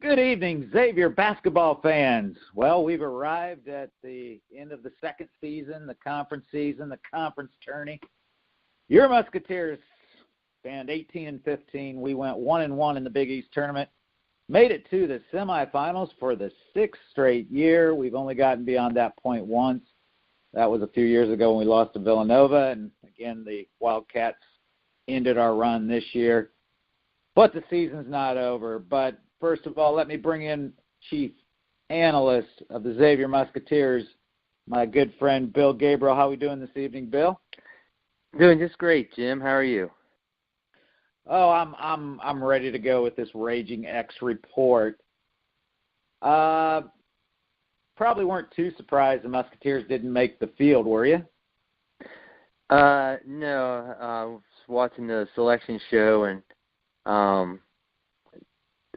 Good evening, Xavier basketball fans. Well, we've arrived at the end of the second season, the conference tourney. Your Musketeers spanned 18-15. We went 1-1 in the Big East tournament. Made it to the semifinals for the sixth straight year. We've only gotten beyond that point once. That was a few years ago when we lost to Villanova. And, again, the Wildcats ended our run this year. But the season's not over. But first of all, let me bring in Chief Analyst of the Xavier Musketeers, my good friend Bill Gabriel. How are we doing this evening, Bill? Doing just great, Jim. How are you? Oh, I'm ready to go with this RaGing X report. Probably weren't too surprised the Musketeers didn't make the field, were you? No. I was watching the selection show, and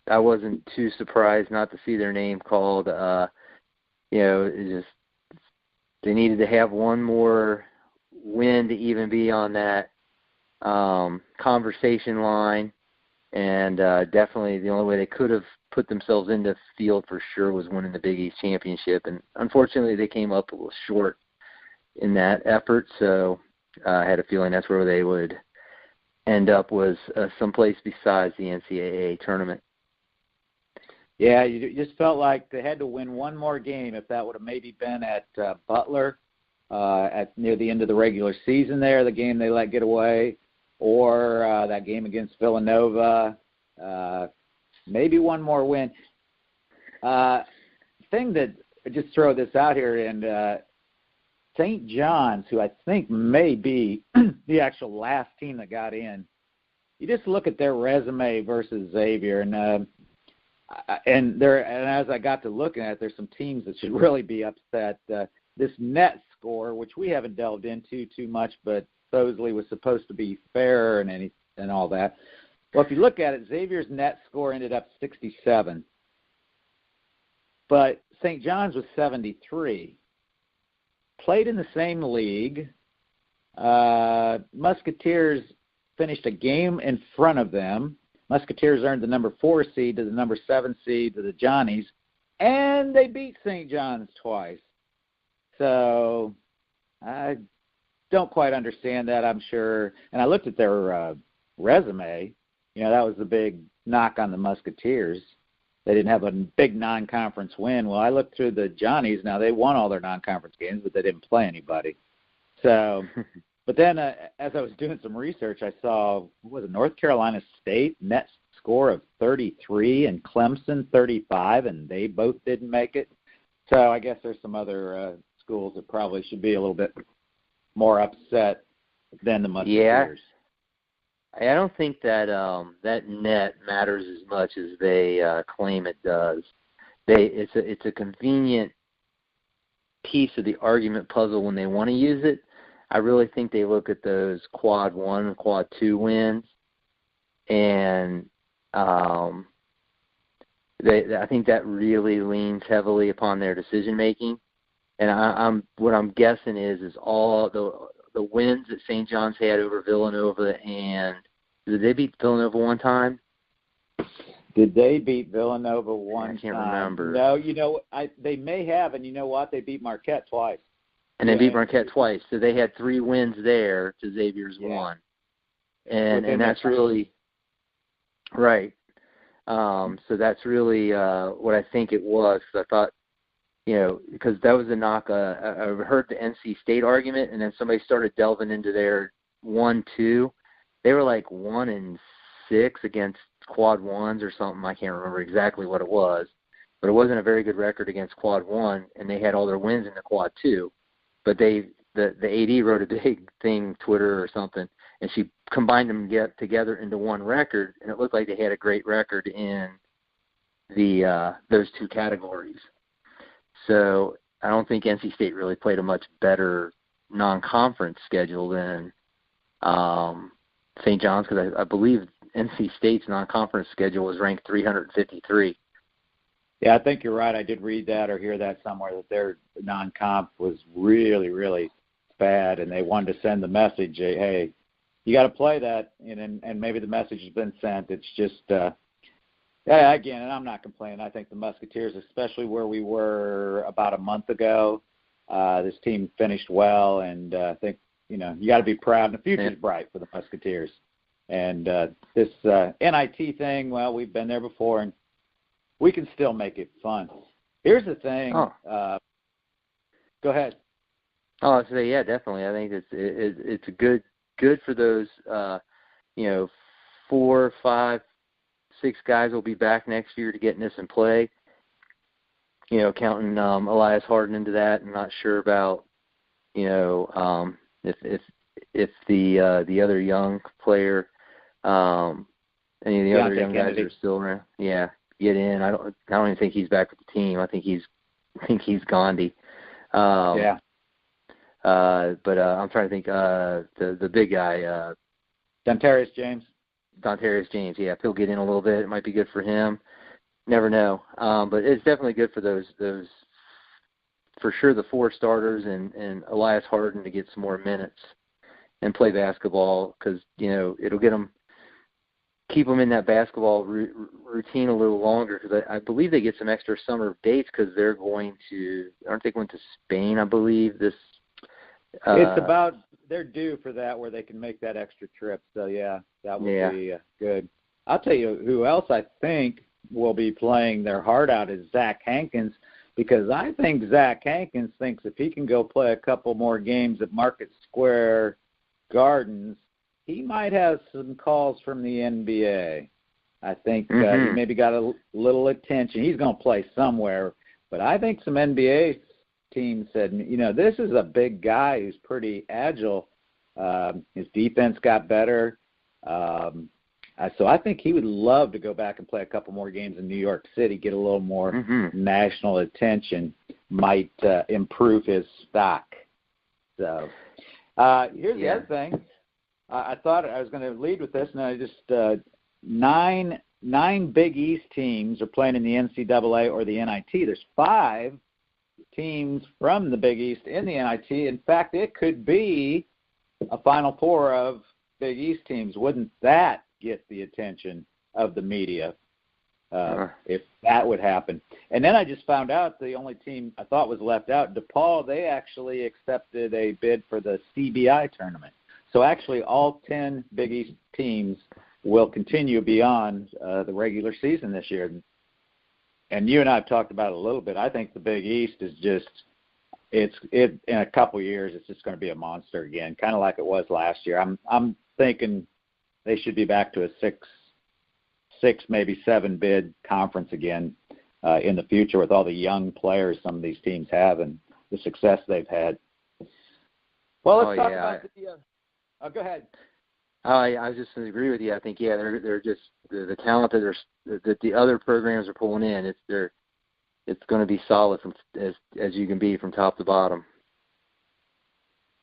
I wasn't too surprised not to see their name called. It just they needed to have one more win to even be on that conversation line, and definitely the only way they could have put themselves into the field for sure was winning the Big East championship, and unfortunately they came up a little short in that effort, so I had a feeling that's where they would end up, was someplace besides the NCAA tournament. Yeah, you just felt like they had to win one more game. If that would have maybe been at Butler at near the end of the regular season there, the game they let get away, or that game against Villanova, maybe one more win. Thing that, just throw this out here, and St. John's, who I think may be the actual last team that got in, you just look at their resume versus Xavier, and as I got to looking at it, there's some teams that should really be upset. This net score, which we haven't delved into too much, but supposedly was supposed to be fair and all that. Well, if you look at it, Xavier's net score ended up 67, but St. John's was 73. Played in the same league. Musketeers finished a game in front of them. Musketeers earned the number 4 seed to the number 7 seed to the Johnnies, and they beat St. John's twice. So I don't quite understand that, I'm sure. And I looked at their resume. That was the big knock on the Musketeers. They didn't have a big non-conference win. Well, I looked through the Johnnies. Now, they won all their non-conference games, but they didn't play anybody. So, but then as I was doing some research, I saw, what was it, North Carolina State net score of 33 and Clemson 35, and they both didn't make it. So I guess there's some other schools that probably should be a little bit more upset than the Musketeers. Yeah, I don't think that that net matters as much as they claim it does. It's a convenient piece of the argument puzzle when they want to use it. I really think they look at those quad 1 and quad 2 wins, and I think that really leans heavily upon their decision making. And what I'm guessing is all the wins that St. John's had over Villanova, and did they beat Villanova one time? Did they beat Villanova one time? I can't remember. No, they may have, and you know what? They beat Marquette twice. And they beat Marquette twice, so they had 3 wins there to Xavier's 1. And that's really right. So that's really what I think it was, because I thought, because that was the knock. I heard the NC State argument, and then somebody started delving into their 1-2. They were like 1-6 against quad 1s or something. I can't remember exactly what it was, but it wasn't a very good record against quad 1, and they had all their wins in the quad 2. But the AD wrote a big thing, Twitter or something, and she combined them together into one record, and it looked like they had a great record in those 2 categories. So I don't think NC State really played a much better non-conference schedule than St. John's, because I believe NC State's non-conference schedule was ranked 353. Yeah, I think you're right. I did read that or hear that somewhere, that their non-comp was really, really bad, and they wanted to send the message, hey, you got to play that, and maybe the message has been sent. It's just Yeah, again, and I'm not complaining. I think the Musketeers, especially where we were about a month ago, this team finished well, and I think, you got to be proud. And the future's bright for the Musketeers. And this NIT thing, well, we've been there before, and we can still make it fun. Here's the thing. Go ahead. Oh, I say, yeah, definitely. I think it's a good for those, 4, 5, 6 guys will be back next year to get in this and play. Counting Elias Harden into that. I'm not sure about, if the other young player, any of the other young guys are still around. Yeah, get in. I don't even think he's back with the team. I think he's Gandhi. Yeah. But I'm trying to think. The big guy, Donterius James. Yeah, if he'll get in a little bit, it might be good for him. Never know. But it's definitely good for those for sure, the 4 starters and Elias Harden to get some more minutes and play basketball, because it'll keep them in that basketball routine a little longer, because I believe they get some extra summer dates, because they're aren't they going to Spain, I believe, this it's about, they're due for that, where they can make that extra trip. So yeah, that would be good. I'll tell you who else I think will be playing their heart out is Zach Hankins, because I think Zach Hankins thinks if he can go play a couple more games at Market Square Gardens, he might have some calls from the NBA. I think he maybe got a little attention. He's going to play somewhere, but I think some NBA teams said, this is a big guy who's pretty agile. His defense got better. So I think he would love to go back and play a couple more games in New York City, get a little more national attention, might improve his stock. So here's the other thing. I thought I was going to lead with this, and I just 9 Big East teams are playing in the NCAA or the NIT. There's 5 teams from the Big East in the NIT. In fact, it could be a Final Four of Big East teams. Wouldn't that get the attention of the media if that would happen? And then I just found out the only team I thought was left out, DePaul, they actually accepted a bid for the CBI tournament. So actually all 10 Big East teams will continue beyond the regular season this year. And you and I have talked about it a little bit. I think the Big East is just in a couple of years it's just going to be a monster again, kind of like it was last year. I'm thinking they should be back to a 6 maybe 7 bid conference again in the future, with all the young players some of these teams have and the success they've had. Well, let's talk about the go ahead. I was just going to agree with you. I think they're just the talent that the other programs are pulling in. It's going to be solid as you can be from top to bottom.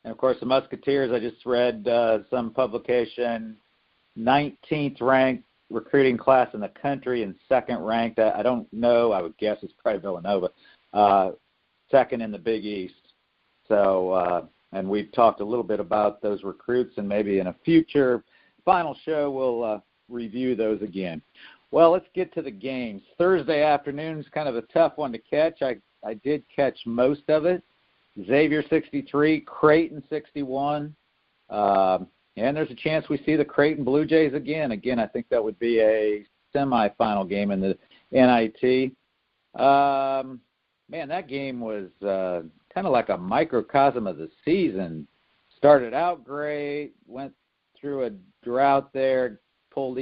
And of course, the Musketeers. I just read some publication, 19th ranked recruiting class in the country and 2nd ranked. I don't know. I would guess it's probably Villanova. 2nd in the Big East. So. And we've talked a little bit about those recruits, and maybe in a future final show we'll review those again. Well, let's get to the games. Thursday afternoon is kind of a tough one to catch. I did catch most of it. Xavier 63, Creighton 61. And there's a chance we see the Creighton Blue Jays again. Again, I think that would be a semifinal game in the NIT. Man, that game was kind of like a microcosm of the season. Started out great, went through a drought there, pulled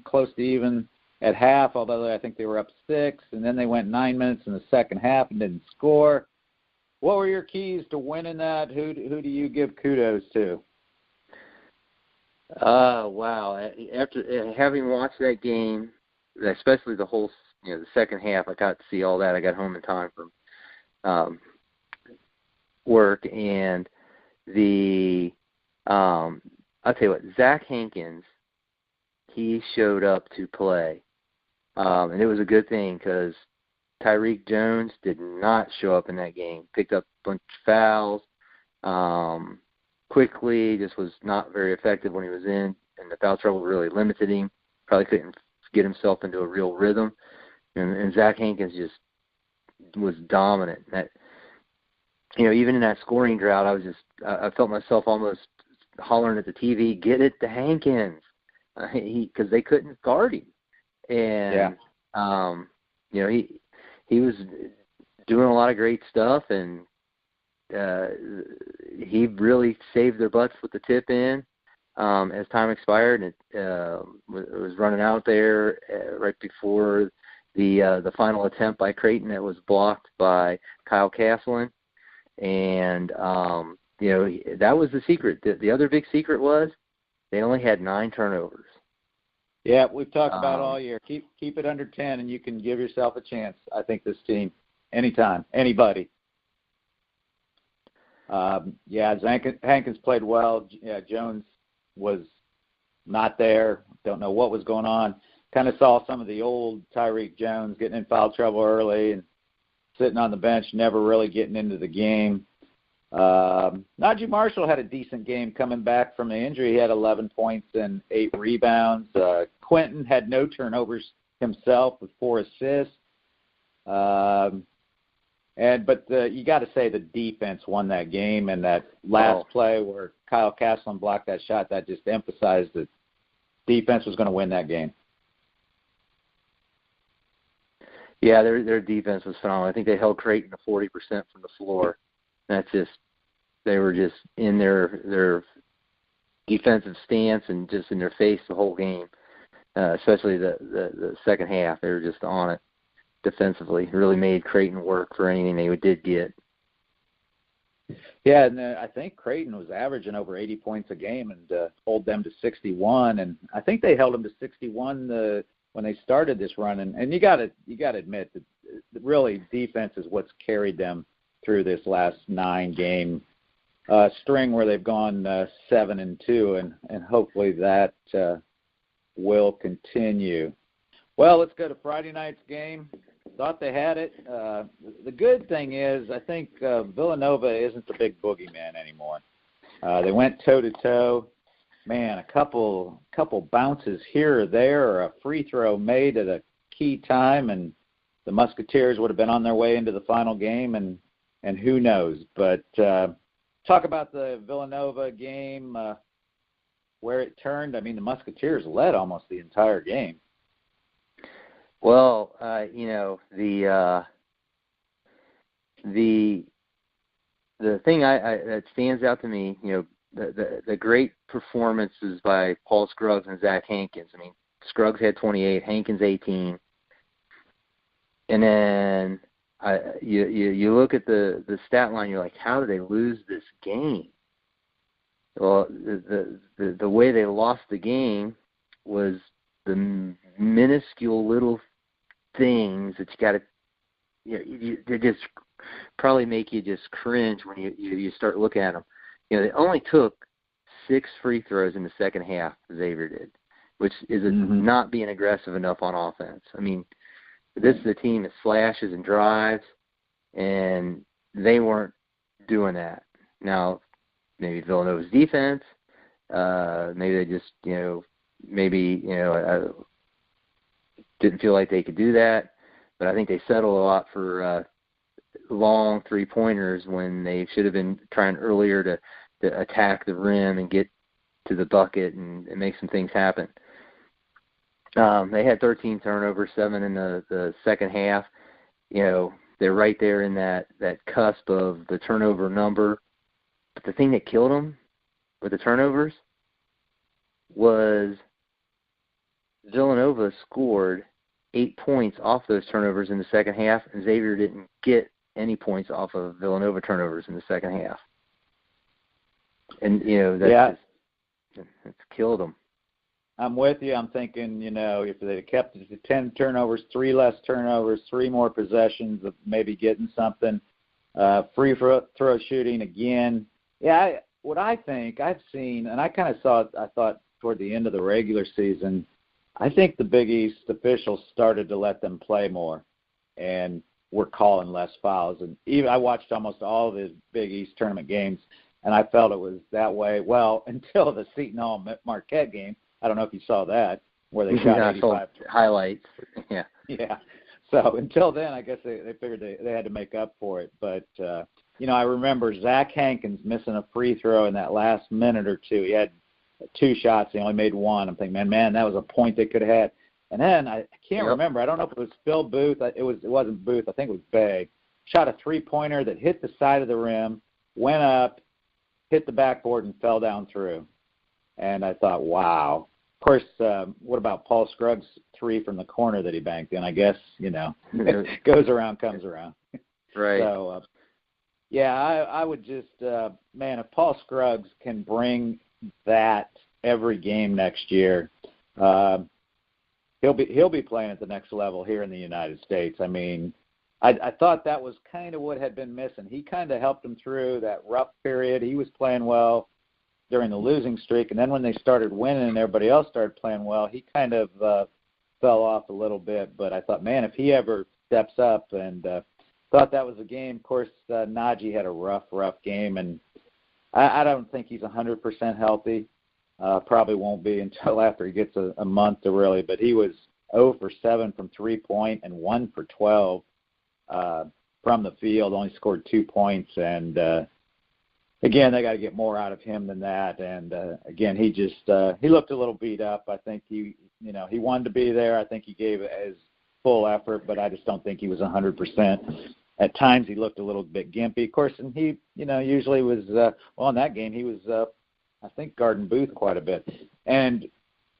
close to even at half, although I think they were up 6, and then they went 9 minutes in the second half and didn't score. What were your keys to winning that? Who do you give kudos to? Wow. After having watched that game, especially the whole, the second half, I got to see all that. I got home in time from work, and I'll tell you what, Zach Hankins, he showed up to play, and it was a good thing, because Tyreek Jones did not show up in that game. Picked up a bunch of fouls quickly, just was not very effective when he was in, and the foul trouble really limited him. Probably couldn't get himself into a real rhythm. And Zach Hankins just was dominant. That, even in that scoring drought, I felt myself almost hollering at the TV, "Get it to Hankins," because they couldn't guard him. And he was doing a lot of great stuff, and he really saved their butts with the tip in as time expired, and it was running out there right before the final attempt by Creighton that was blocked by Kyle Castlin. And that was the secret. The other big secret was they only had 9 turnovers. Yeah, we've talked about all year. Keep it under 10, and you can give yourself a chance. I think this team, anytime, anybody. Hankins played well. Yeah, Jones was not there. Don't know what was going on. Kind of saw some of the old Tyreek Jones getting in foul trouble early and sitting on the bench, never really getting into the game. Najee Marshall had a decent game coming back from the injury. He had 11 points and 8 rebounds. Quentin had no turnovers himself with 4 assists. But you got to say the defense won that game, and that last play where Kyle Castlin blocked that shot, that just emphasized that defense was going to win that game. Yeah, their defense was phenomenal. I think they held Creighton to 40% from the floor. They were just in their defensive stance and just in their face the whole game, especially the second half. They were just on it defensively. It really made Creighton work for anything they did get. Yeah, and I think Creighton was averaging over 80 points a game and hold them to 61. And I think they held them to 61 when they started this run. And you got to admit that really defense is what's carried them through this last 9-game string where they've gone 7-2, and hopefully that will continue. Well, let's go to Friday night's game. Thought they had it. The good thing is I think Villanova isn't the big boogeyman anymore. They went toe-to-toe. Man, a couple bounces here or there, or a free throw made at a key time, and the Musketeers would have been on their way into the final game, and who knows. But talk about the Villanova game, where it turned. I mean, the Musketeers led almost the entire game. Well, the thing that stands out to me, the great performances by Paul Scruggs and Zach Hankins. I mean, Scruggs had 28, Hankins 18, and then you look at the stat line. You're like, how did they lose this game? Well, the way they lost the game was the minuscule little things that you got to, they just probably make you just cringe when you start looking at them. They only took 6 free throws in the second half, Xavier did, which is not being aggressive enough on offense. I mean, this is a team that slashes and drives, and they weren't doing that. Now, maybe Villanova's defense, maybe they just, didn't feel like they could do that, but I think they settled a lot for long 3-pointers when they should have been trying earlier to attack the rim and get to the bucket and make some things happen. They had 13 turnovers, 7 in the second half. They're right there in that cusp of the turnover number. But the thing that killed them with the turnovers was Villanova scored 8 points off those turnovers in the second half, and Xavier didn't get any points off of Villanova turnovers in the second half. And, that's killed them. I'm with you. I'm thinking, if they had kept it to 10 turnovers, 3 less turnovers, 3 more possessions of maybe getting something, free throw shooting again. Yeah, what I think I've seen, and I kind of saw it, I thought, toward the end of the regular season, I think the Big East officials started to let them play more, and were calling less fouls. And even I watched almost all of the Big East tournament games, and I felt it was that way. Well, until the Seton Hall Marquette game. I don't know if you saw that. where they shot 85 highlights. Yeah. Yeah. So until then, I guess they figured they had to make up for it. But, I remember Zach Hankins missing a free throw in that last minute or two. He had 2 shots. He only made 1. I'm thinking, man, that was a point they could have had. And then I can't remember. I don't know if it was Phil Booth. It wasn't Booth. I think it was Bay. Shot a 3-pointer that hit the side of the rim, went up, hit the backboard, and fell down through. And I thought, wow. Of course, what about Paul Scruggs' 3 from the corner that he banked in? I guess, it goes around, comes around. Right. So, I would just, if Paul Scruggs can bring that every game next year, he'll be playing at the next level here in the United States. I mean, I thought that was kind of what had been missing. He kind of helped him through that rough period. He was playing well during the losing streak, and then when they started winning and everybody else started playing well, he kind of fell off a little bit. But I thought, man, if he ever steps up, and thought that was a game. Of course, Najee had a rough game, and I don't think he's 100% healthy. Probably won't be until after he gets a month to really. But he was 0 for 7 from 3-point and 1 for 12 from the field. Only scored 2 points, and again, they got to get more out of him than that. And again, he looked a little beat up. I think he wanted to be there. I think he gave his full effort, but I just don't think he was 100%. At times, he looked a little bit gimpy. Of course, and he, usually was in that game he was. I think guarding Booth quite a bit. And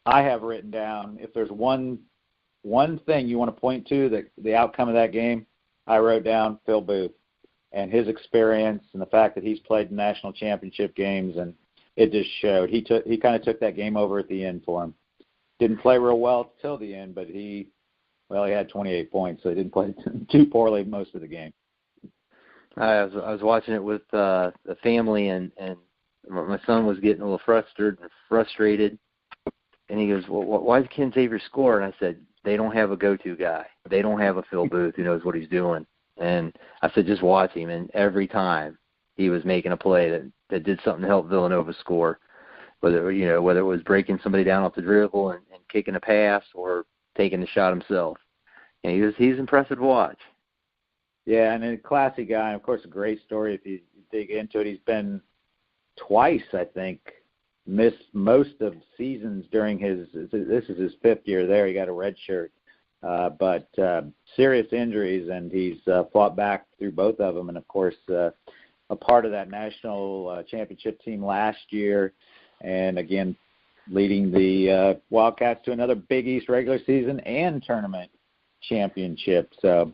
I have written down, if there's one thing you want to point to, the outcome of that game, I wrote down Phil Booth and his experience and the fact that he's played in national championship games, and it just showed. He kind of took that game over at the end for him. Didn't play real well till the end, but he had 28 points, so he didn't play too poorly most of the game. I was watching it with the family, and my son was getting a little frustrated, and he goes, well, why did Ken Xavier score? And I said, they don't have a go-to guy. They don't have a Phil Booth who knows what he's doing. And I said, just watch him. And every time he was making a play that did something to help Villanova score, whether it was breaking somebody down off the dribble and kicking a pass or taking the shot himself. And he's impressive to watch. Yeah, and a classy guy. And of course, a great story if you dig into it. He's been twice, I think, missed most of seasons during this is his 5th year there. He got a red shirt, but serious injuries, and he's fought back through both of them. And, of course, a part of that national championship team last year, and, again, leading the Wildcats to another Big East regular season and tournament championship. So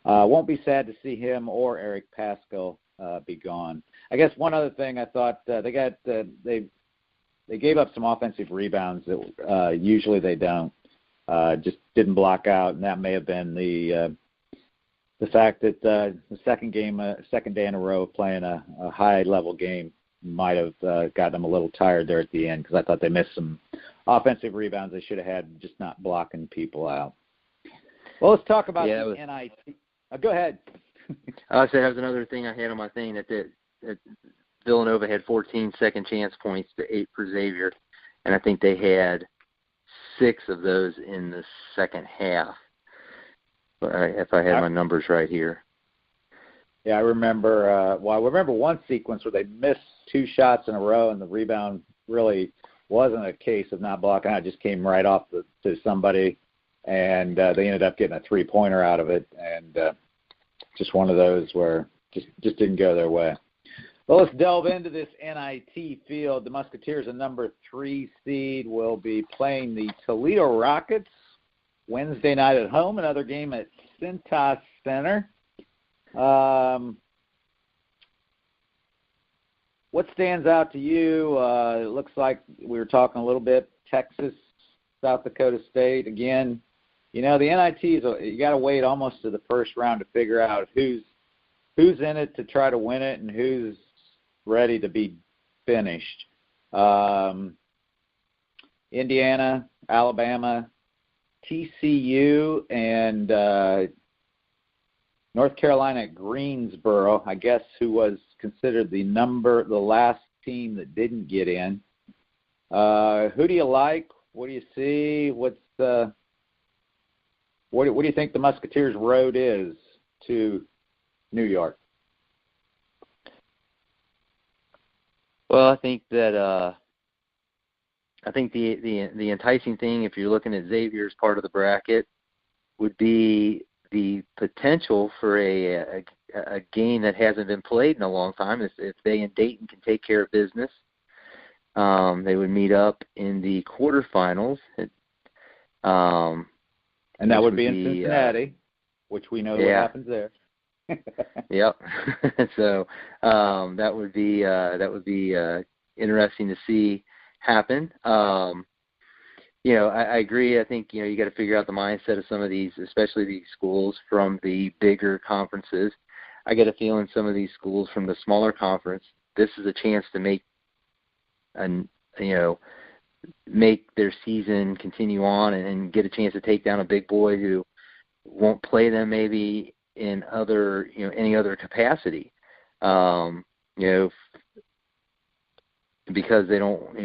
won't be sad to see him or Eric Paschal be gone. I guess one other thing I thought they gave up some offensive rebounds that usually they don't. Just didn't block out, and that may have been the fact that the second day in a row of playing a high level game might have gotten them a little tired there at the end, because I thought they missed some offensive rebounds they should have had, just not blocking people out. Well, let's talk about the NIT. Go ahead. I said that was another thing I had on my thing, that Villanova had 14 second chance points to 8 for Xavier, and I think they had 6 of those in the second half, if I had my numbers right here. Yeah, I remember. I remember one sequence where they missed 2 shots in a row, and the rebound really wasn't a case of not blocking out; it just came right off to somebody, and they ended up getting a 3-pointer out of it, and just one of those where just didn't go their way. Well, let's delve into this NIT field. The Musketeers, a number 3 seed, will be playing the Toledo Rockets Wednesday night at home. Another game at Cintas Center. What stands out to you? It looks like we were talking a little bit Texas, South Dakota State. Again, the NITs, you got to wait almost to the first round to figure out who's in it to try to win it and who's ready to be finished. Indiana, Alabama, TCU, and North Carolina at Greensboro, I guess, who was considered the last team that didn't get in. Who do you like? What do you see? what do you think the Musketeers' road is to New York? Well, I think that the enticing thing, if you're looking at Xavier's part of the bracket, would be the potential for a game that hasn't been played in a long time. If they and Dayton can take care of business, they would meet up in the quarterfinals. And that would be in Cincinnati, which we know what happens there. Yep. So that would be interesting to see happen. I agree. I think you got to figure out the mindset of some of these, especially these schools from the bigger conferences. I get a feeling some of these schools from the smaller conference, this is a chance to make their season continue on and get a chance to take down a big boy who won't play them maybe in any other capacity. Because they don't,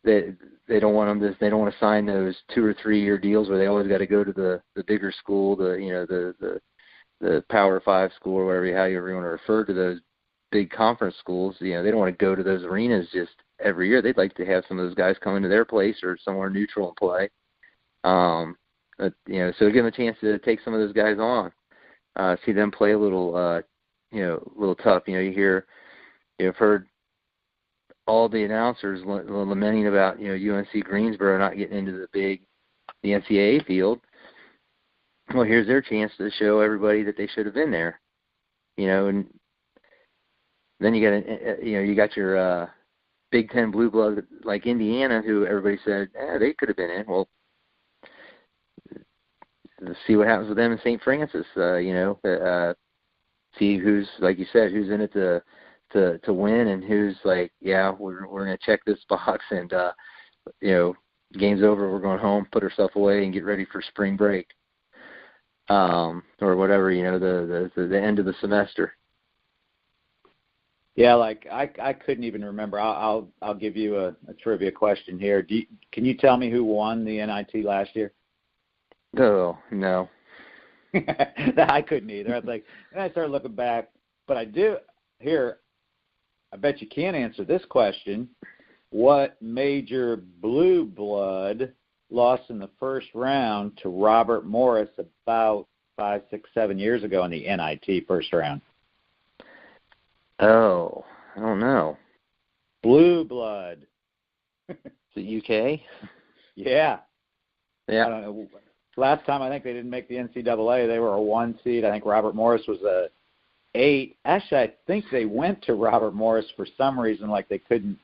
they don't want them to, they don't want to sign those 2 or 3 year deals where they always got to go to the bigger school, the Power 5 school or whatever, however you want to refer to those big conference schools. They don't want to go to those arenas just every year. They'd like to have some of those guys come into their place or somewhere neutral and play. So give them a chance to take some of those guys on, see them play a little tough. You've heard all the announcers lamenting about UNC Greensboro not getting into the NCAA field. Well, here's their chance to show everybody that they should have been there. And then you got your Big Ten blue blood like Indiana, who everybody said they could have been in. Well, let's see what happens with them in St. Francis. See who's, like you said, who's in it to win, and who's like, we're going to check this box, and game's over, we're going home, put ourselves away, and get ready for spring break, or whatever, the end of the semester. Yeah, like I couldn't even remember. I'll give you a trivia question here. Can you tell me who won the NIT last year? Oh, no. I couldn't either. I was like, and I started looking back, but I do here. I bet you can't answer this question. What major blue blood lost in the first round to Robert Morris about 5, 6, 7 years ago in the NIT first round? Oh, I don't know. Blue blood. Is it UK? Yeah. Yeah. I don't know. Last time I think they didn't make the NCAA. They were a 1 seed. I think Robert Morris was a 8. Actually, I think they went to Robert Morris for some reason, like they couldn't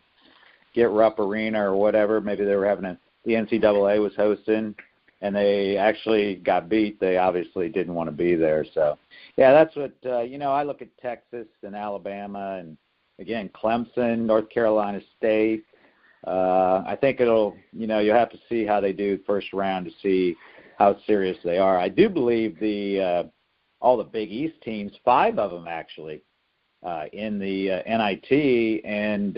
get Rupp Arena or whatever. Maybe they were having the NCAA was hosting, and they actually got beat. They obviously didn't want to be there. So, yeah, that's what, I look at Texas and Alabama and, again, Clemson, North Carolina State. I think you'll have to see how they do first round to see how serious they are. I do believe all the Big East teams, 5 of them actually, in the NIT, and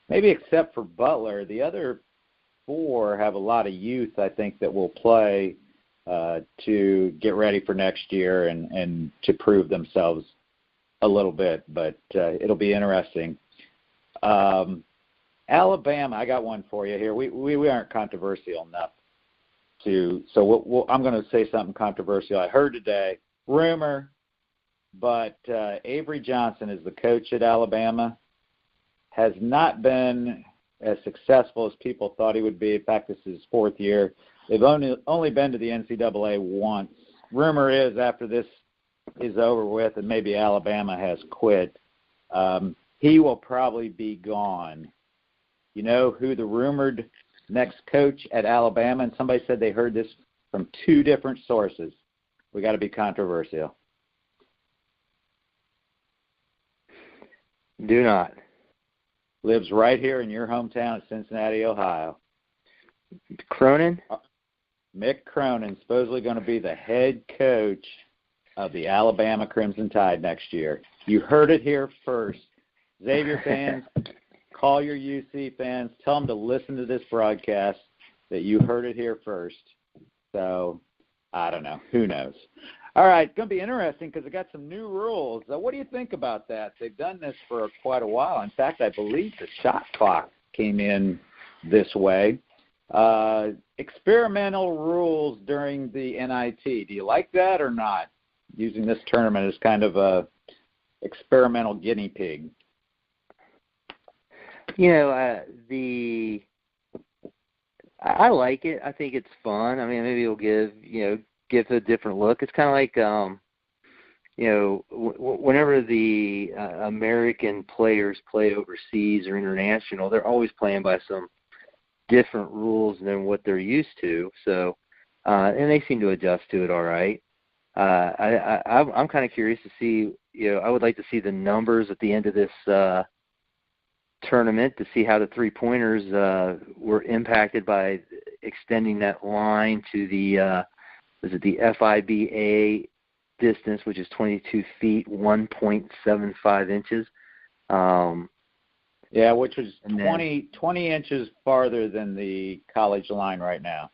maybe except for Butler, the other 4 have a lot of youth, I think, that will play to get ready for next year and to prove themselves a little bit. But it'll be interesting. Alabama, I got one for you here. We aren't controversial enough so I'm going to say something controversial. I heard today, rumor, but Avery Johnson is the coach at Alabama, has not been as successful as people thought he would be. In fact, this is his 4th year. They've only been to the NCAA once. Rumor is after this is over with and maybe Alabama has quit, he will probably be gone. You know who the rumored next coach at Alabama, and somebody said they heard this from 2 different sources. We got to be controversial. Do not. Lives right here in your hometown of Cincinnati, Ohio. Cronin? Mick Cronin, supposedly going to be the head coach of the Alabama Crimson Tide next year. You heard it here first. Xavier fans, call your UC fans. Tell them to listen to this broadcast. that you heard it here first. So, I don't know. Who knows? All right, it's going to be interesting because they got some new rules. What do you think about that? They've done this for quite a while. In fact, I believe the shot clock came in this way. Experimental rules during the NIT. Do you like that or not? Using this tournament as kind of a experimental guinea pig. I like it. I think it's fun. I mean, maybe it'll give a different look. It's kind of like, whenever the American players play overseas or international, they're always playing by some different rules than what they're used to. So, and they seem to adjust to it all right. I'm kind of curious to see, I would like to see the numbers at the end of this tournament to see how the three-pointers were impacted by extending that line to the FIBA distance, which is 22 feet, 1.75 inches. Which was 20 inches farther than the college line right now.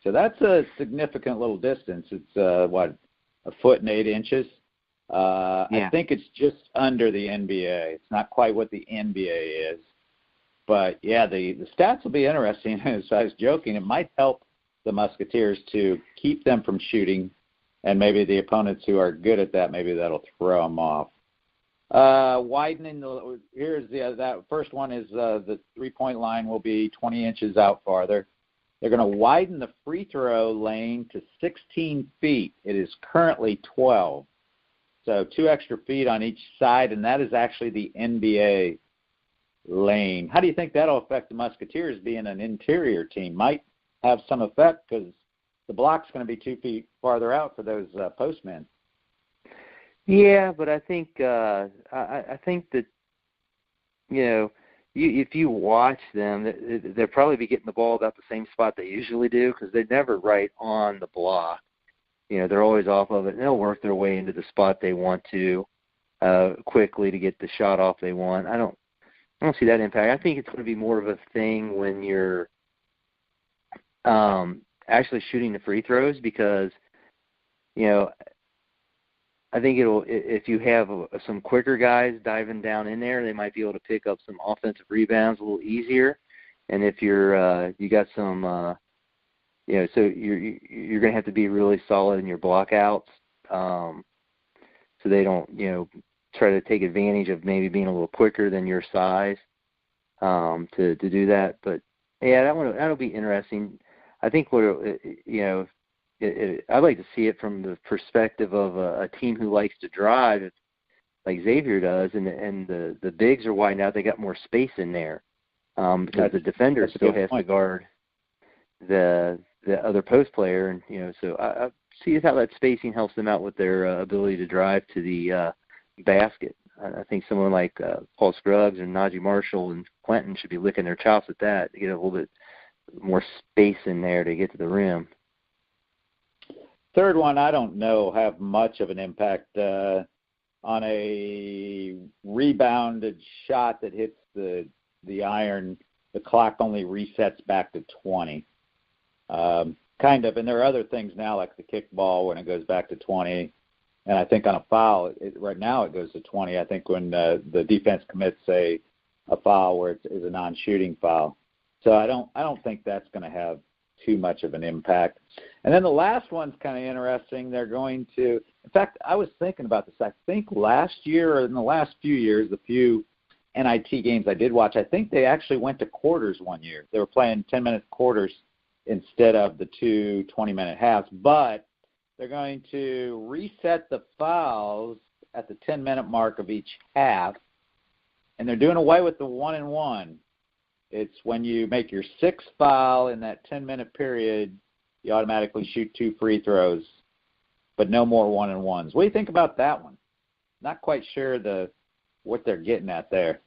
So that's a significant little distance. It's, a foot and 8 inches? I think it's just under the NBA. It's not quite what the NBA is. But, the stats will be interesting. As I was joking, it might help the Musketeers to keep them from shooting, and maybe the opponents who are good at that, maybe that'll throw them off. Widening that first one is the three-point line will be 20 inches out farther. They're going to widen the free throw lane to 16 feet. It is currently 12. So 2 extra feet on each side, and that is actually the NBA lane. How do you think that'll affect the Musketeers being an interior team? Might have some effect because the block's going to be 2 feet farther out for those postmen. Yeah, but I think I think that if you watch them, they'll probably be getting the ball about the same spot they usually do because they're never right on the block. They're always off of it, and they'll work their way into the spot they want to quickly to get the shot off they want. I don't see that impact. I think it's going to be more of a thing when you're actually shooting the free throws because I think if you have some quicker guys diving down in there, they might be able to pick up some offensive rebounds a little easier. And if you're you got some so you're going to have to be really solid in your blockouts, so they don't try to take advantage of maybe being a little quicker than your size to do that. But that'll be interesting. I think I'd like to see it from the perspective of a team who likes to drive, like Xavier does, and the bigs are widened out. They got more space in there because the defender still has to guard the other post player, and so I see how that spacing helps them out with their ability to drive to the basket. I think someone like Paul Scruggs and Najee Marshall and Quentin should be licking their chops at that to get a little bit more space in there to get to the rim. Third one, I don't know, have much of an impact on a rebounded shot that hits the iron. The clock only resets back to 20. Kind of, and there are other things now like the kickball when it goes back to 20. And I think on a foul, right now it goes to 20. I think when the defense commits a foul where it's a non-shooting foul. So I don't think that's going to have too much of an impact. And then the last one's kind of interesting. They're going to, in fact, I was thinking about this. I think last year or in the last few years, the few NIT games I did watch, I think they actually went to quarters one year. They were playing 10-minute quarters instead of the 2 20-minute halves. But they're going to reset the fouls at the 10-minute mark of each half, and they're doing away with the 1-and-1. It's when you make your 6th foul in that 10-minute period, you automatically shoot 2 free throws, but no more 1-and-1s. What do you think about that one? Not quite sure what they're getting at there.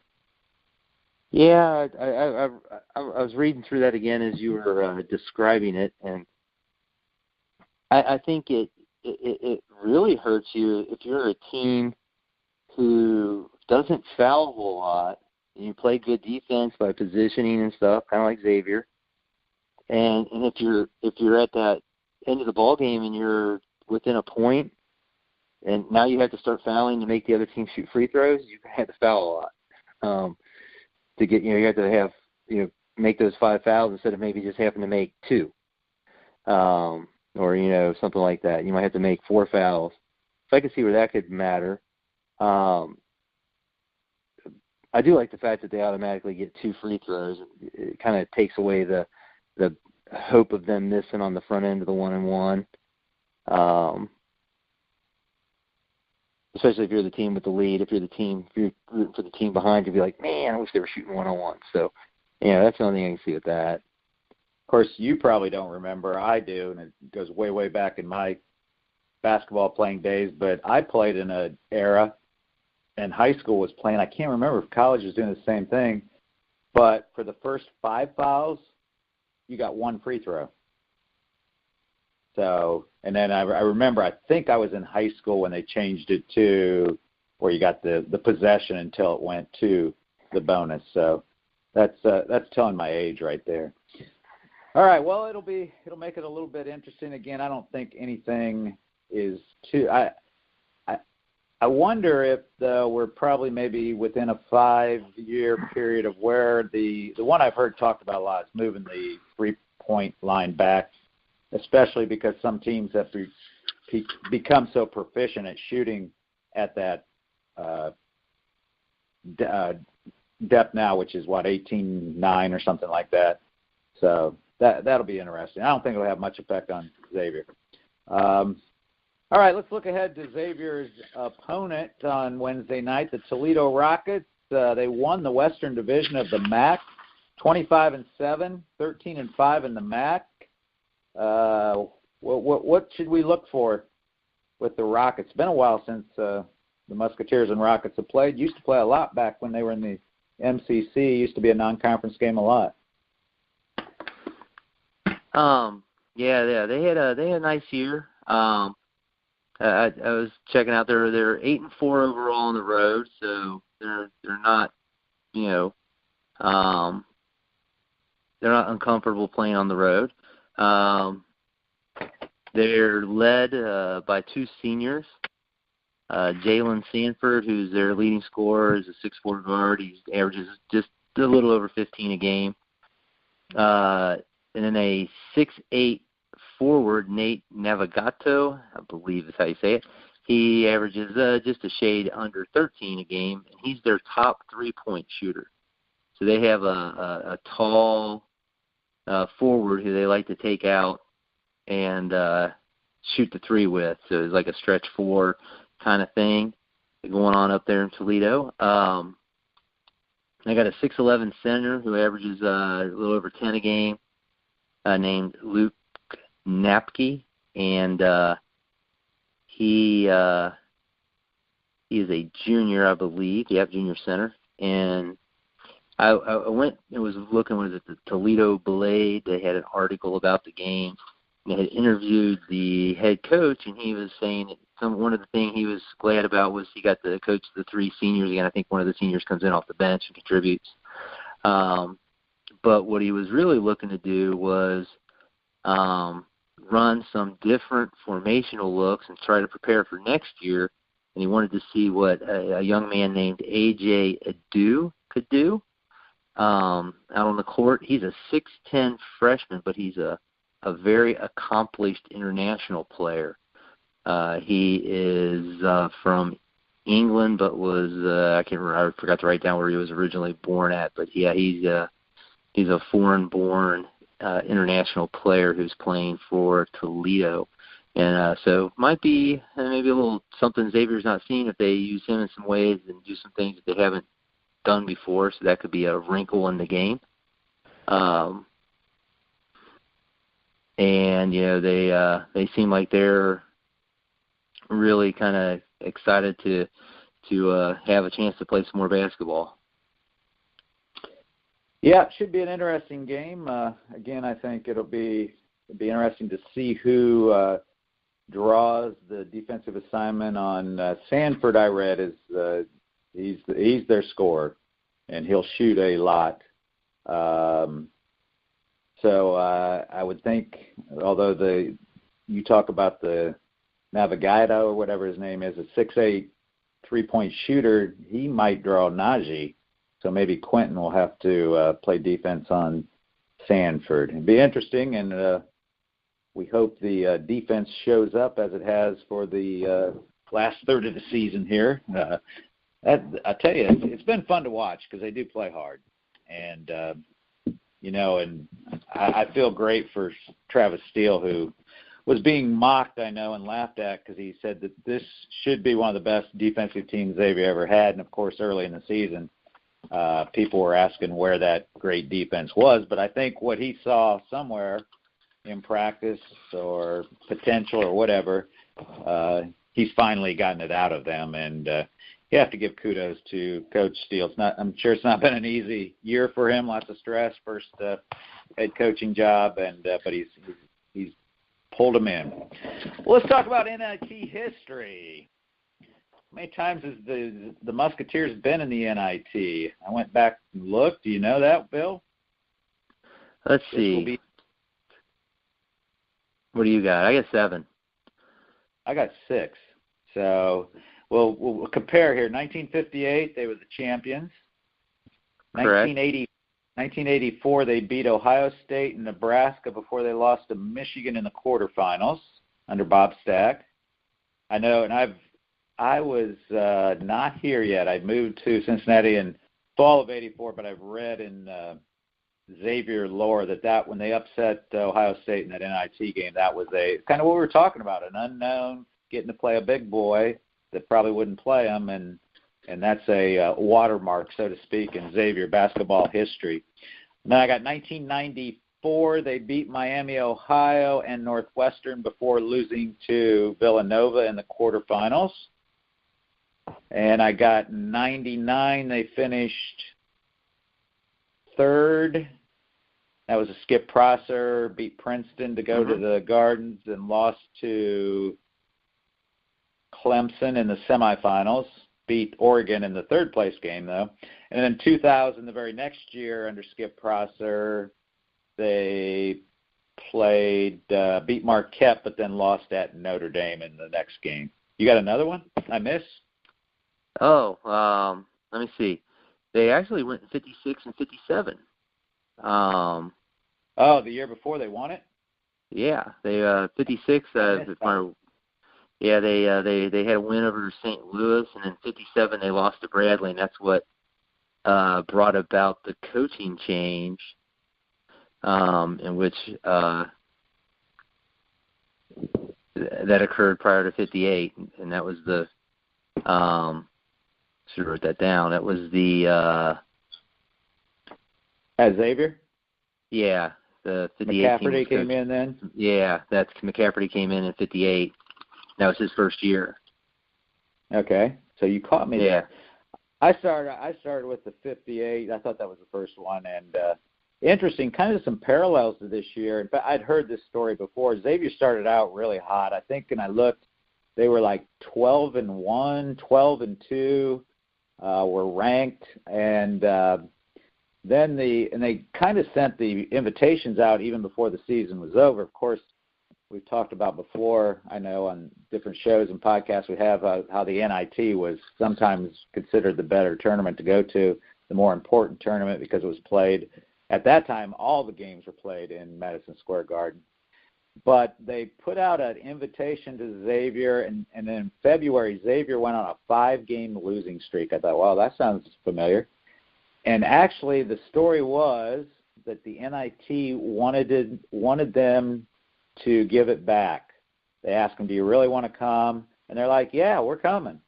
Yeah, I was reading through that again as you were describing it, and I think it really hurts you if you're a team who doesn't foul a whole lot and you play good defense by positioning and stuff, kind of like Xavier. And if you're at that end of the ball game and you're within a point, and now you have to start fouling to make the other team shoot free throws, you have to foul a lot to get. You have to have make those 5 fouls instead of maybe just having to make 2, or something like that. You might have to make 4 fouls. So I can see where that could matter. I do like the fact that they automatically get 2 free throws. It kind of takes away the hope of them missing on the front end of the 1-and-1. Especially if you're the team with the lead. If you're rooting for the team behind, you'd be like, man, I wish they were shooting 1-on-1. So, that's the only thing I can see with that. Of course, you probably don't remember. I do, and it goes way, way back in my basketball playing days. But I played in an era, and high school was playing. I can't remember if college was doing the same thing. But for the first 5 fouls, you got 1 free throw. So, and then I remember, I think I was in high school when they changed it to where you got the possession until it went to the bonus. So that's telling my age right there. All right, well, it'll make it a little bit interesting. Again, I don't think anything is too. I wonder if we're probably maybe within a 5-year period of where the one I've heard talked about a lot is moving the 3-point line back, especially because some teams have become so proficient at shooting at that depth now, which is 18-9 or something like that. So that'll be interesting. I don't think it'll have much effect on Xavier. All right, let's look ahead to Xavier's opponent on Wednesday night, the Toledo Rockets. They won the Western Division of the MAC, 25-7, 13-5 in the MAC. What should we look for with the Rockets? It's been a while since the Musketeers and Rockets have played. Used to play a lot back when they were in the MCC. Used to be a non-conference game a lot. Yeah, they had a nice year. I was checking out they're 8-4 overall on the road, so they're not they're not uncomfortable playing on the road. They're led by 2 seniors. Jalen Sanford, who's their leading scorer, is a 6'4" guard. He averages just a little over 15 a game. And then a 6'8" forward, Nate Navigato, I believe is how you say it. He averages just a shade under 13 a game, and he's their top 3-point shooter. So they have a tall forward who they like to take out and shoot the 3 with. So it's like a stretch 4 kind of thing going on up there in Toledo. I got a 6'11" center who averages a little over 10 a game, named Luke Napke, and he is a junior, I believe. Junior center. And I went and was looking, was it the Toledo Blade? They had an article about the game. They had interviewed the head coach, and he was saying that one of the things he was glad about was he got to coach the 3 seniors again. I think one of the seniors comes in off the bench and contributes. But what he was really looking to do was run some different formational looks and try to prepare for next year. And he wanted to see what a young man named A.J. Adu could do out on the court. He's a 6'10" freshman, but he's a very accomplished international player. He is from England, but was I forgot to write down where he was originally born at. But yeah, he's a foreign-born international player who's playing for Toledo, and so might be maybe a little something Xavier's not seen if they use him in some ways and do some things that they haven't done before. So that could be a wrinkle in the game. And they seem like they're really kind of excited to have a chance to play some more basketball. Yeah, it should be an interesting game. Again, I think it'll be interesting to see who draws the defensive assignment on Sanford. I read is he's their scorer, and he'll shoot a lot. So I would think, although you talk about the Navigado or whatever his name is, a 6'8", three-point shooter, he might draw Najee. So maybe Quentin will have to play defense on Sanford. It'd be interesting, and we hope the defense shows up as it has for the last third of the season here. I tell you, it's been fun to watch because they do play hard. And, and I feel great for Travis Steele, who was being mocked, I know, and laughed at because he said that this should be one of the best defensive teams Xavier ever had. And, of course, early in the season, people were asking where that great defense was. But I think what he saw somewhere in practice or potential or whatever, he's finally gotten it out of them. And you have to give kudos to Coach Steele. I'm sure it's not been an easy year for him, lots of stress, first head coaching job, but he's pulled him in. Well, let's talk about NIT history. How many times has the Musketeers been in the NIT? I went back and looked. Do you know that, Bill? Let's see. What do you got? I got 7. I got 6. So we'll compare here. 1958, they were the champions. Correct. 1984, they beat Ohio State and Nebraska before they lost to Michigan in the quarterfinals under Bob Stack. I know, and I was not here yet. I moved to Cincinnati in fall of '84, but I've read in Xavier lore that when they upset Ohio State in that NIT game, that was kind of what we were talking about, an unknown getting to play a big boy that probably wouldn't play him, and that's a watermark, so to speak, in Xavier basketball history. And then I got 1994. They beat Miami, Ohio, and Northwestern before losing to Villanova in the quarterfinals. And I got 99. They finished third. That was a Skip Prosser, beat Princeton to go to the Gardens and lost to Clemson in the semifinals. Beat Oregon in the third-place game, though. And then 2000, the very next year, under Skip Prosser, they beat Marquette, but then lost at Notre Dame in the next game. You got another one I missed? Oh, let me see. They actually went 56 and 57. The year before they won it? Yeah, they 56. Yeah, they had a win over St. Louis, and in 57 they lost to Bradley, and that's what brought about the coaching change, in which that occurred prior to 58, and that was the should have wrote that down. That was the at Xavier. Yeah, the 58 McCafferty came in then. Yeah, that's McCafferty came in 58. That was his first year. Okay, so you caught me there. I started with the 58. I thought that was the first one, and interesting, kind of some parallels to this year. In fact, I'd heard this story before. Xavier started out really hot. I think, and I looked, they were like 12-1, 12-2, were ranked, and then they kind of sent the invitations out even before the season was over. Of course, we've talked about before, I know, on different shows and podcasts we have, how the NIT was sometimes considered the better tournament to go to, the more important tournament, because it was played. At that time, all the games were played in Madison Square Garden. But they put out an invitation to Xavier, and then in February, Xavier went on a 5-game losing streak. I thought, wow, that sounds familiar. And actually, the story was that the NIT wanted them to give it back. They asked them, do you really want to come? And they're like, yeah, we're coming.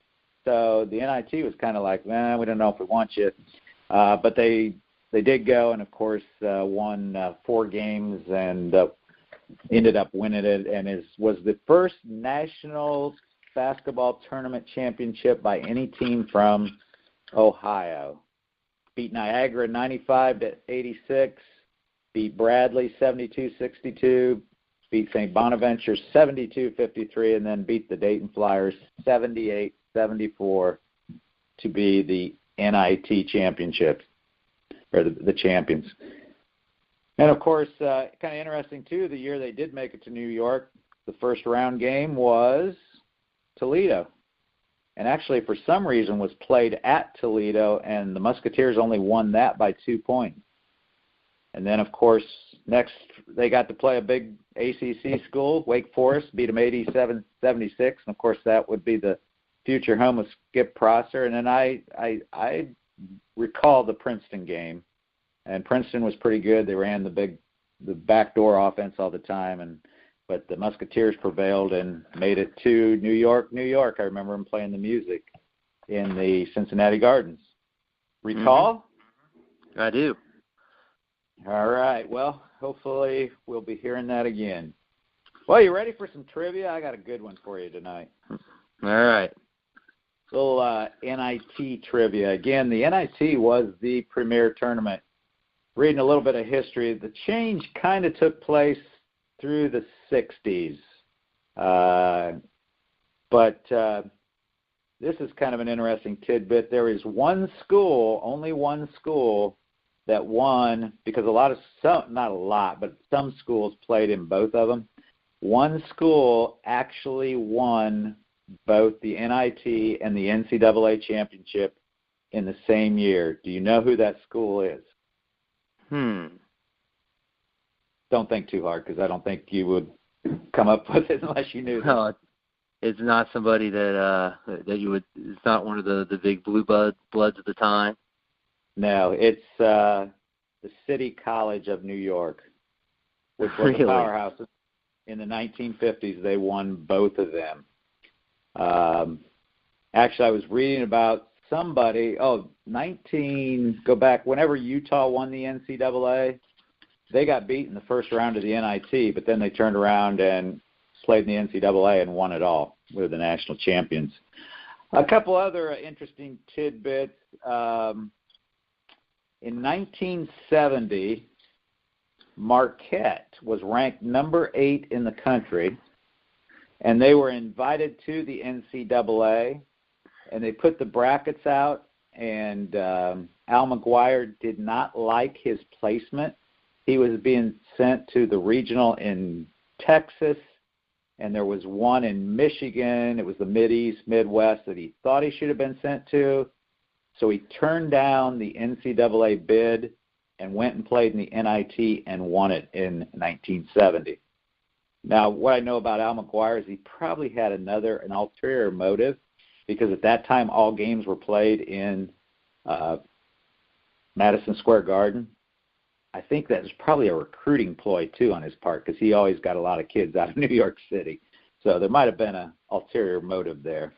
So the NIT was kind of like, man, we don't know if we want you. But they did go, and, of course, won 4 games and ended up winning it, and was the first national basketball tournament championship by any team from Ohio. Beat Niagara 95-86, beat Bradley 72-62, beat St. Bonaventure 72-53, and then beat the Dayton Flyers 78-74 to be the NIT championship, or the champions. And, of course, kind of interesting, too, the year they did make it to New York, the first round game was Toledo. And actually, for some reason, was played at Toledo, and the Musketeers only won that by 2 points. And then, of course, next they got to play a big ACC school, Wake Forest, beat them 87-76. And, of course, that would be the future home of Skip Prosser. And then I recall the Princeton game. And Princeton was pretty good. They ran the backdoor offense all the time, but the Musketeers prevailed and made it to New York, New York. I remember them playing the music in the Cincinnati Gardens. Recall? Mm-hmm. I do. All right. Well, hopefully we'll be hearing that again. Well, you ready for some trivia? I got a good one for you tonight. All right. Little NIT trivia. Again, the NIT was the premier tournament. Reading a little bit of history, the change kind of took place through the 60s. But this is kind of an interesting tidbit. There is one school, only one school, that won, because some schools played in both of them. One school actually won both the NIT and the NCAA championship in the same year. Do you know who that school is? Don't think too hard, because I don't think you would come up with it unless you knew that. No, it's not somebody that you would. It's not one of the big blue bloods at the time. No, it's the City College of New York, which was a powerhouse in the 1950s. They won both of them. Actually, I was reading about somebody. Go back whenever Utah won the NCAA. They got beat in the first round of the NIT, but then they turned around and played in the NCAA and won it all. Were the national champions. A couple other interesting tidbits. In 1970, Marquette was ranked number 8 in the country, and they were invited to the NCAA, and they put the brackets out, and Al McGuire did not like his placement. He was being sent to the regional in Texas, and there was one in Michigan. It was the Mid-East, Midwest that he thought he should have been sent to. So he turned down the NCAA bid and went and played in the NIT and won it in 1970. Now, what I know about Al McGuire is he probably had an ulterior motive, because at that time all games were played in Madison Square Garden. I think that was probably a recruiting ploy, too, on his part, because he always got a lot of kids out of New York City. So there might have been an ulterior motive there.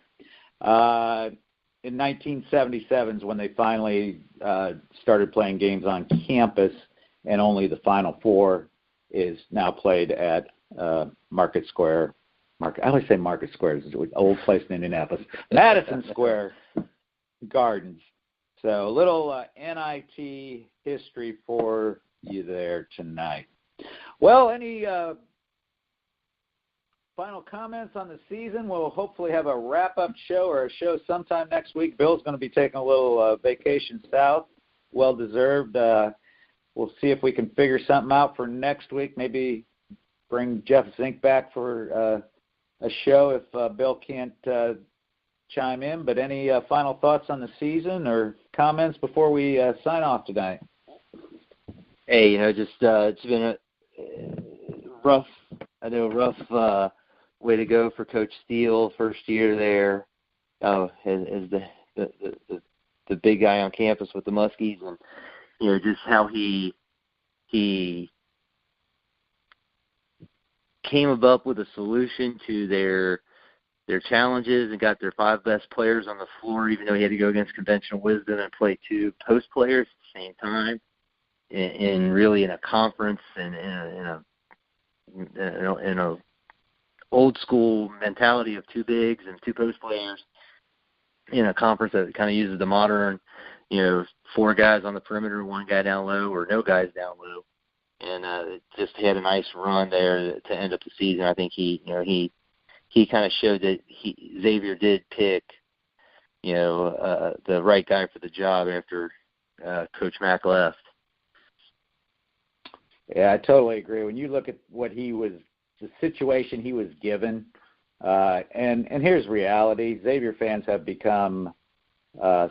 In 1977 is when they finally started playing games on campus, and only the Final Four is now played at Market Square. I always say Market Square. It's an old place in Indianapolis. Madison Square Gardens. So a little NIT history for you there tonight. Well, any final comments on the season? We'll hopefully have a wrap-up show or a show sometime next week. Bill's going to be taking a little vacation south, well-deserved. We'll see if we can figure something out for next week. Maybe bring Jeff Zink back for a show if Bill can't chime in. But any final thoughts on the season or comments before we sign off tonight? Hey, just it's been a rough way to go for Coach Steele. First year there as the big guy on campus with the Muskies, and just how he came up with a solution to their challenges and got their 5 best players on the floor, even though he had to go against conventional wisdom and play 2 post players at the same time, and really in a conference and in a old school mentality of 2 bigs and 2 post players in a conference that kind of uses the modern, 4 guys on the perimeter, 1 guy down low, or no guys down low, and just had a nice run there to end up the season. I think he kind of showed that Xavier did pick, the right guy for the job after Coach Mack left. Yeah, I totally agree. When you look at the situation he was given, and here's reality: Xavier fans have become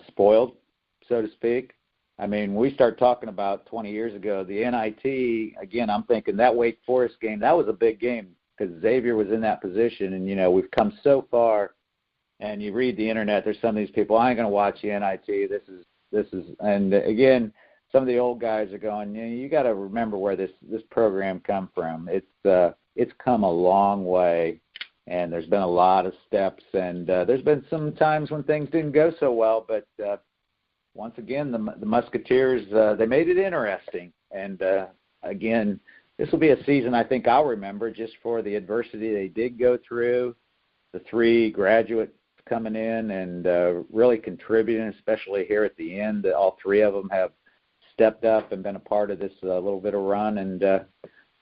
spoiled, so to speak. I mean, we start talking about 20 years ago, the NIT. Again, I'm thinking that Wake Forest game, that was a big game because Xavier was in that position, and we've come so far. And you read the internet, there's some of these people, I ain't going to watch the NIT. This is, and again, some of the old guys are going, you got to remember where this program come from. It's come a long way, and there's been a lot of steps, and there's been some times when things didn't go so well, but once again, the Musketeers, they made it interesting. And again, this will be a season I think I'll remember just for the adversity they did go through, the 3 graduates coming in and really contributing, especially here at the end. All 3 of them have stepped up and been a part of this little bit of run, and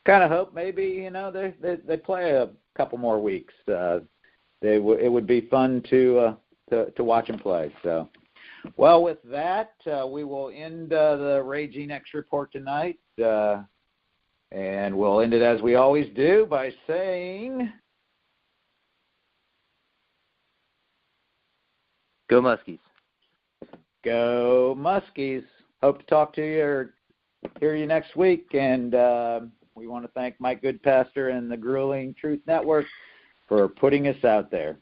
kind of hope maybe they play a couple more weeks. It would be fun to watch them play. So, well, with that, we will end the RaGing X report tonight, and we'll end it as we always do by saying, go Muskies. Go Muskies. Hope to talk to you or hear you next week. And we want to thank Mike Goodpaster and the Grueling Truth Network for putting us out there.